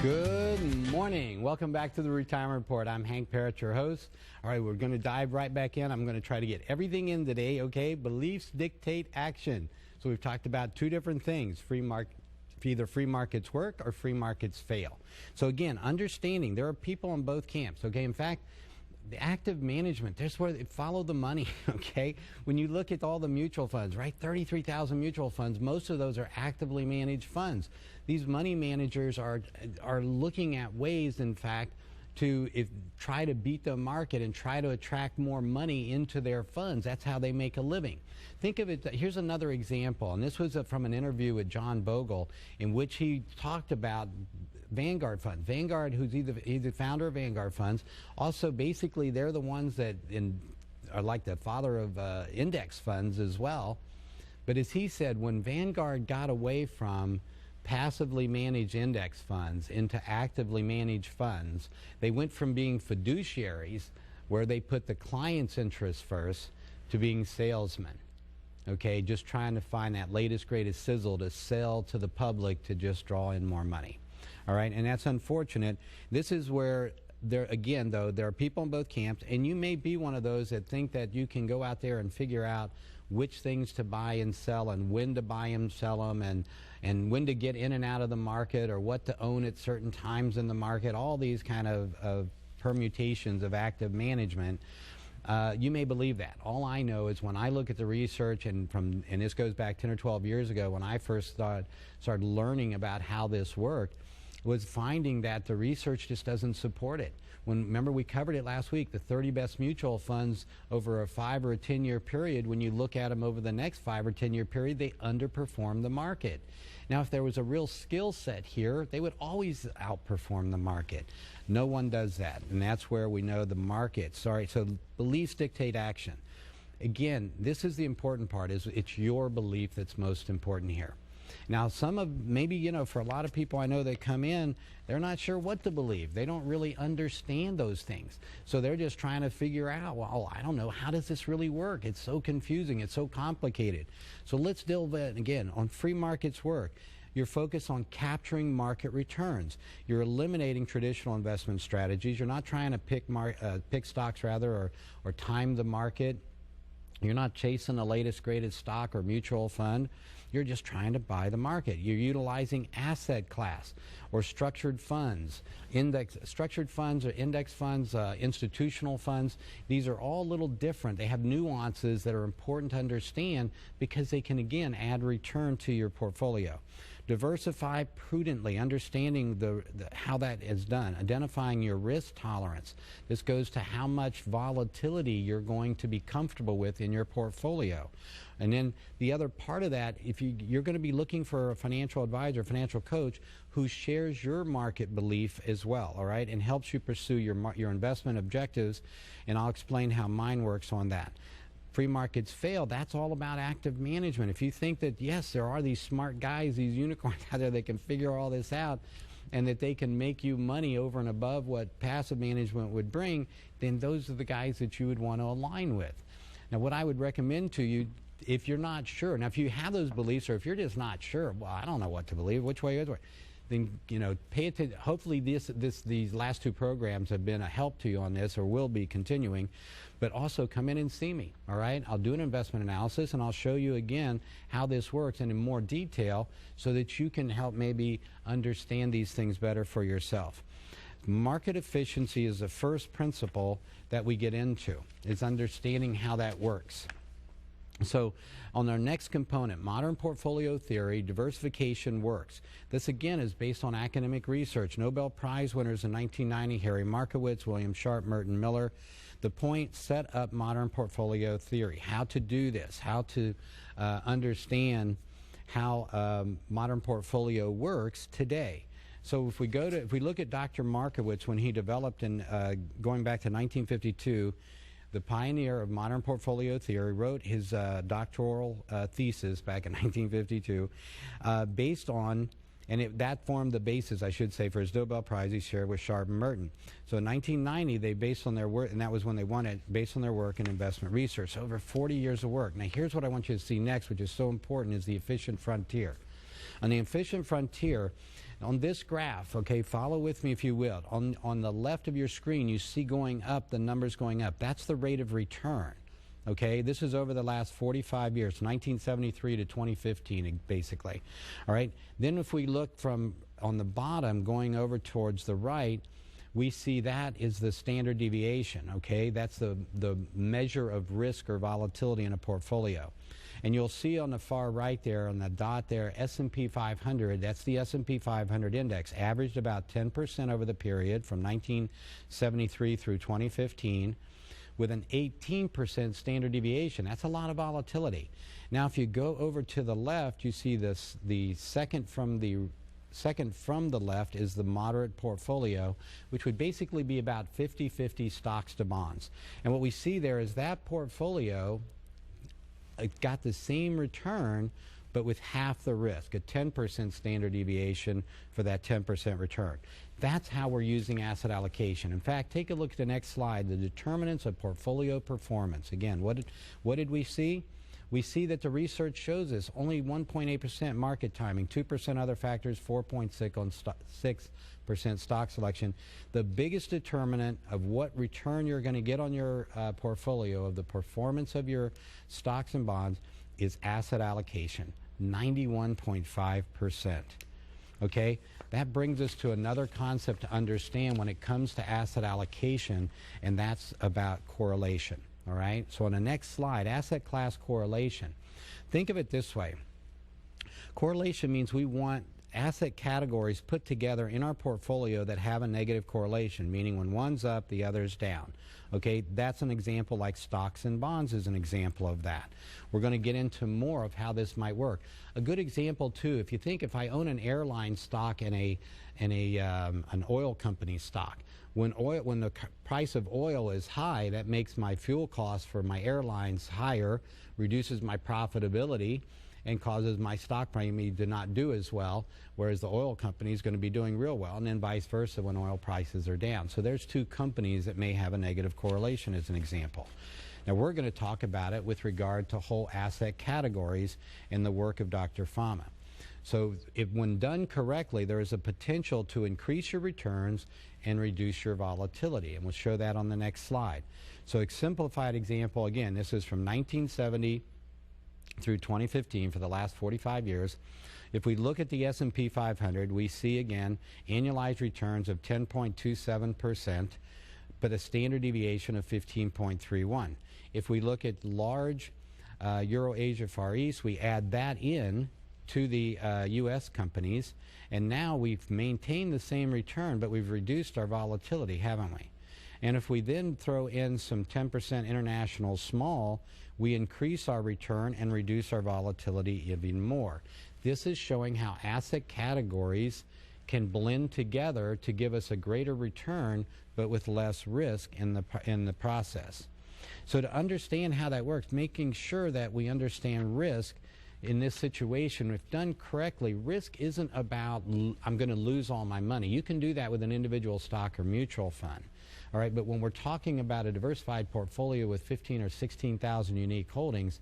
Good morning. Welcome back to the Retirement Report. I'm Hank Parrott, your host. All right, we're going to dive right back in. I'm going to try to get everything in today, okay? Beliefs dictate action. So we've talked about two different things, either free markets work or free markets fail. So again, understanding there are people in both camps, okay? In fact, the active management, there's where they follow the money, okay? When you look at all the mutual funds, right, 33,000 mutual funds, most of those are actively managed funds. These money managers are looking at ways, in fact, to try to beat the market and try to attract more money into their funds. That's how they make a living. Think of it, here's another example, and this was from an interview with John Bogle in which he talked about Vanguard funds. Vanguard, he's the founder of Vanguard funds. Also, basically, they're the ones that are like the father of index funds as well. But as he said, when Vanguard got away from passively managed index funds into actively managed funds, they went from being fiduciaries, where they put the client's interests first, to being salesmen. Okay, just trying to find that latest, greatest sizzle to sell to the public to just draw in more money. All right, and that's unfortunate. This is where there are people in both camps, and you may be one of those that think that you can go out there and figure out which things to buy and sell and when to buy and sell them and when to get in and out of the market or what to own at certain times in the market, all these kind of permutations of active management. You may believe that. All I know is when I look at the research, and this goes back 10 or 12 years ago when I first started learning about how this worked, was finding that the research just doesn't support it. Remember, we covered it last week, the 30 best mutual funds over a 5 or a 10-year period. When you look at them over the next 5 or 10-year period, they underperform the market. Now, if there was a real skill set here, they would always outperform the market. No one does that, and that's where we know the market. So beliefs dictate action. Again, this is the important part, is it's your belief that's most important here. Now, for a lot of people I know that come in, they're not sure what to believe. They don't really understand those things. So they're just trying to figure out, well, I don't know, how does this really work? It's so confusing. It's so complicated. So let's delve in again on free markets work. You're focused on capturing market returns. You're eliminating traditional investment strategies. You're not trying to pick stocks or time the market. You're not chasing the latest, greatest stock or mutual fund. You're just trying to buy the market. You're utilizing asset class or structured funds, structured funds or index funds, institutional funds. These are all a little different. They have nuances that are important to understand because they can, again, add return to your portfolio. Diversify prudently, understanding how that is done, identifying your risk tolerance. This goes to how much volatility you're going to be comfortable with in your portfolio. And then the other part of that, if you're going to be looking for a financial advisor, financial coach who shares your market belief as well, all right, and helps you pursue your investment objectives, and I'll explain how mine works on that. Free markets fail, that's all about active management. If you think that, yes, there are these smart guys, these unicorns out there that can figure all this out and that they can make you money over and above what passive management would bring, then those are the guys that you would want to align with. Now, what I would recommend to you, if you're not sure, now if you have those beliefs or if you're just not sure, well, I don't know what to believe, which way is it, then pay attention. Hopefully these last two programs have been a help to you on this or will be continuing, but also come in and see me, all right? I'll do an investment analysis and I'll show you again how this works and in more detail so that you can help maybe understand these things better for yourself. Market efficiency is the first principle that we get into, is understanding how that works. So on our next component, modern portfolio theory, diversification works. This again is based on academic research. Nobel Prize winners in 1990, Harry Markowitz, William Sharpe, Merton Miller. The point, set up modern portfolio theory, how to do this, how to understand how modern portfolio works today. So if we look at Dr. Markowitz, when he developed going back to 1952, the pioneer of modern portfolio theory, wrote his doctoral thesis back in 1952 based on, and that formed the basis, I should say, for his Nobel Prize he shared with Sharpe and Merton. So in 1990, they based on their work, and that was when they won it, based on their work in investment research. So over 40 years of work. Now here's what I want you to see next, which is so important, is the efficient frontier. On the efficient frontier, On this graph, okay, follow with me if you will. On the left of your screen, you see going up, the numbers going up. That's the rate of return. Okay, this is over the last 45 years, 1973 to 2015, basically. All right, then if we look from on the bottom going over towards the right, we see that is the standard deviation, okay? That's the measure of risk or volatility in a portfolio. And you'll see on the far right there, on the dot there, S&P 500, that's the S&P 500 index, averaged about 10% over the period from 1973 through 2015, with an 18% standard deviation. That's a lot of volatility. Now, if you go over to the left, you see this, the second from the left is the moderate portfolio, which would basically be about 50-50 stocks to bonds. And what we see there is that portfolio, it got the same return, but with half the risk, a 10% standard deviation for that 10% return. That's how we're using asset allocation. In fact, take a look at the next slide, the determinants of portfolio performance. Again, what did we see? We see that the research shows us only 1.8% market timing, 2% other factors, 4.6% stock selection. The biggest determinant of what return you're going to get on your portfolio, of the performance of your stocks and bonds, is asset allocation, 91.5%. Okay, that brings us to another concept to understand when it comes to asset allocation, and that's about correlation. All right, so on the next slide, asset class correlation. Think of it this way. Correlation means we want asset categories put together in our portfolio that have a negative correlation, meaning when one's up, the other's down. Okay, that's an example, like stocks and bonds is an example of that. We're going to get into more of how this might work. A good example too, if you think, if I own an airline stock and an oil company stock, when the price of oil is high, that makes my fuel costs for my airlines higher, reduces my profitability, and causes my stock premium to not do as well, whereas the oil company is going to be doing real well, and then vice versa when oil prices are down. So there's two companies that may have a negative correlation as an example. Now we're going to talk about it with regard to whole asset categories in the work of Dr. Fama. So if when done correctly, there is a potential to increase your returns and reduce your volatility, and we'll show that on the next slide. So a simplified example, again, this is from 1970 through 2015 for the last 45 years. If we look at the S&P 500, we see again annualized returns of 10.27%, but a standard deviation of 15.31. If we look at large Euro Asia Far East, we add that in to the U.S. companies, and now we've maintained the same return, but we've reduced our volatility, haven't we? And if we then throw in some 10% international small, we increase our return and reduce our volatility even more. This is showing how asset categories can blend together to give us a greater return, but with less risk in the process. So to understand how that works, making sure that we understand risk in this situation, if done correctly, risk isn't about I'm going to lose all my money. You can do that with an individual stock or mutual fund. All right, but when we're talking about a diversified portfolio with 15 or 16,000 unique holdings,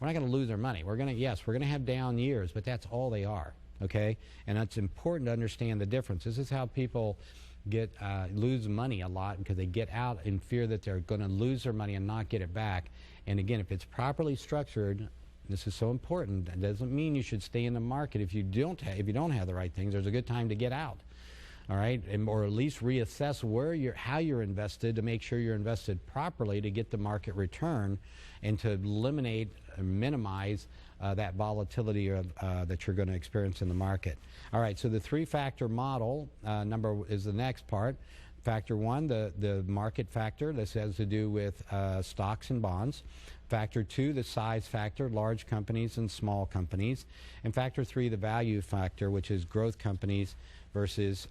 we're not going to lose our money. We're going to have down years, but that's all they are, okay? And it's important to understand the difference. This is how people lose money a lot, because they get out in fear that they're going to lose their money and not get it back. And again, if it's properly structured, this is so important. That doesn't mean you should stay in the market. If you don't have the right things, there's a good time to get out. All right, or at least reassess how you're invested to make sure you're invested properly to get the market return and to eliminate or minimize that volatility that you're going to experience in the market. All right, so the three-factor model number is the next part. Factor one, the market factor. This has to do with stocks and bonds. Factor two, the size factor, large companies and small companies. And factor three, the value factor, which is growth companies versus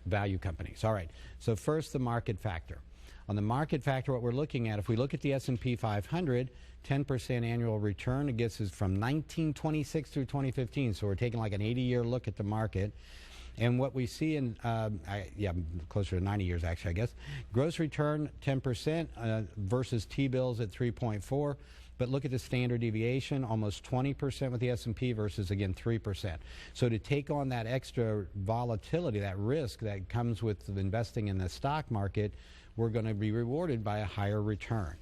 value companies. All right, so first the market factor. On the market factor, what we're looking at, if we look at the S&P 500, 10% annual return, it gets us from 1926 through 2015, so we're taking like an 80-year look at the market. And what we see in, closer to 90 years actually, I guess, gross return 10% versus T-bills at 3.4. But look at the standard deviation, almost 20% with the S&P versus, again, 3%. So to take on that extra volatility, that risk that comes with investing in the stock market, we're going to be rewarded by a higher return.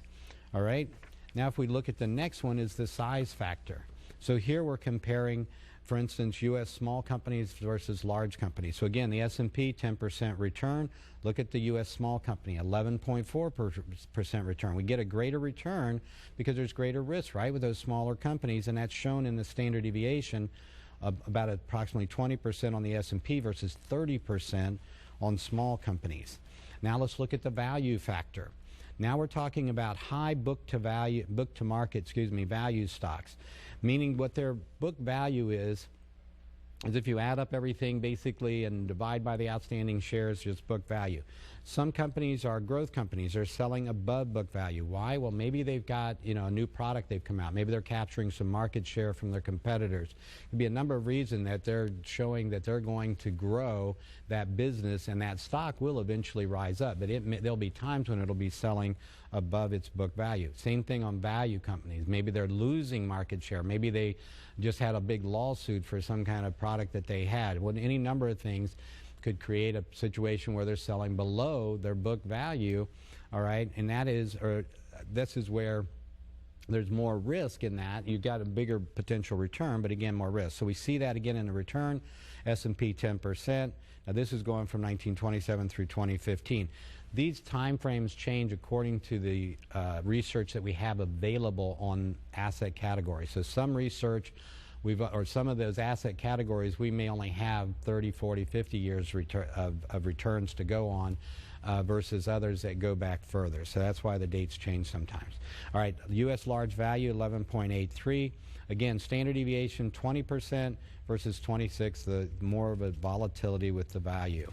All right? Now, if we look at the next one, is the size factor. So here we're comparing, for instance, U.S. small companies versus large companies. So again, the S&P, 10% return. Look at the U.S. small company, 11.4% return. We get a greater return because there's greater risk, right, with those smaller companies, and that's shown in the standard deviation of about approximately 20% on the S&P versus 30% on small companies. Now let's look at the value factor. Now we're talking about high book to market value stocks, meaning what their book value is if you add up everything basically and divide by the outstanding shares, just book value. Some companies are growth companies. They're selling above book value. Why? Well, maybe they've got, a new product they've come out. Maybe they're capturing some market share from their competitors. It could be a number of reasons that they're showing that they're going to grow that business, and that stock will eventually rise up. But there'll be times when it'll be selling above its book value. Same thing on value companies. Maybe they're losing market share. Maybe they just had a big lawsuit for some kind of product that they had. Well, any number of things could create a situation where they're selling below their book value, all right? And this is where there's more risk in that. You've got a bigger potential return, but again, more risk. So we see that again in the return, S&P 10%. Now this is going from 1927 through 2015. These time frames change according to the research that we have available on asset categories. So some research, some of those asset categories, we may only have 30, 40, 50 years of returns to go on versus others that go back further. So that's why the dates change sometimes. All right, U.S. large value, 11.83. Again, standard deviation, 20% versus 26, the more of a volatility with the value.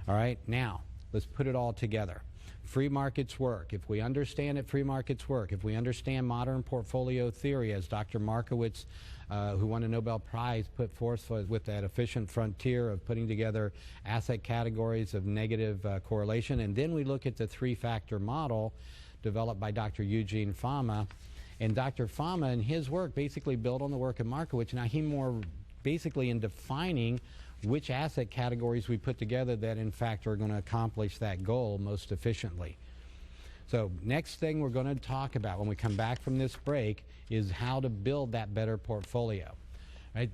All right, now, let's put it all together. Free markets work. If we understand it, free markets work. If we understand modern portfolio theory, as Dr. Markowitz, who won a Nobel Prize, put forth with that efficient frontier of putting together asset categories of negative correlation, and then we look at the three-factor model developed by Dr. Eugene Fama. And Dr. Fama, in his work, basically built on the work of Markowitz. Now, he more basically in defining which asset categories we put together that in fact are going to accomplish that goal most efficiently. So next thing we're going to talk about when we come back from this break is how to build that better portfolio. Right?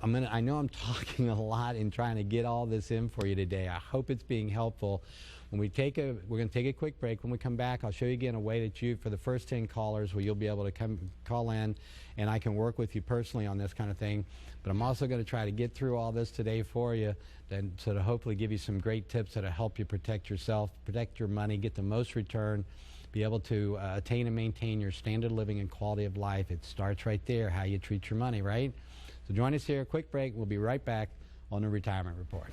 I know I'm talking a lot in trying to get all this in for you today. I hope it's being helpful. When we're going to take a quick break. When we come back, I'll show you again a way that for the first 10 callers, where you'll be able to call in, and I can work with you personally on this kind of thing. But I'm also going to try to get through all this today for you, so to hopefully give you some great tips that'll help you protect yourself, protect your money, get the most return, be able to attain and maintain your standard of living and quality of life. It starts right there, how you treat your money, right? So join us here, quick break. We'll be right back on the Retirement Report.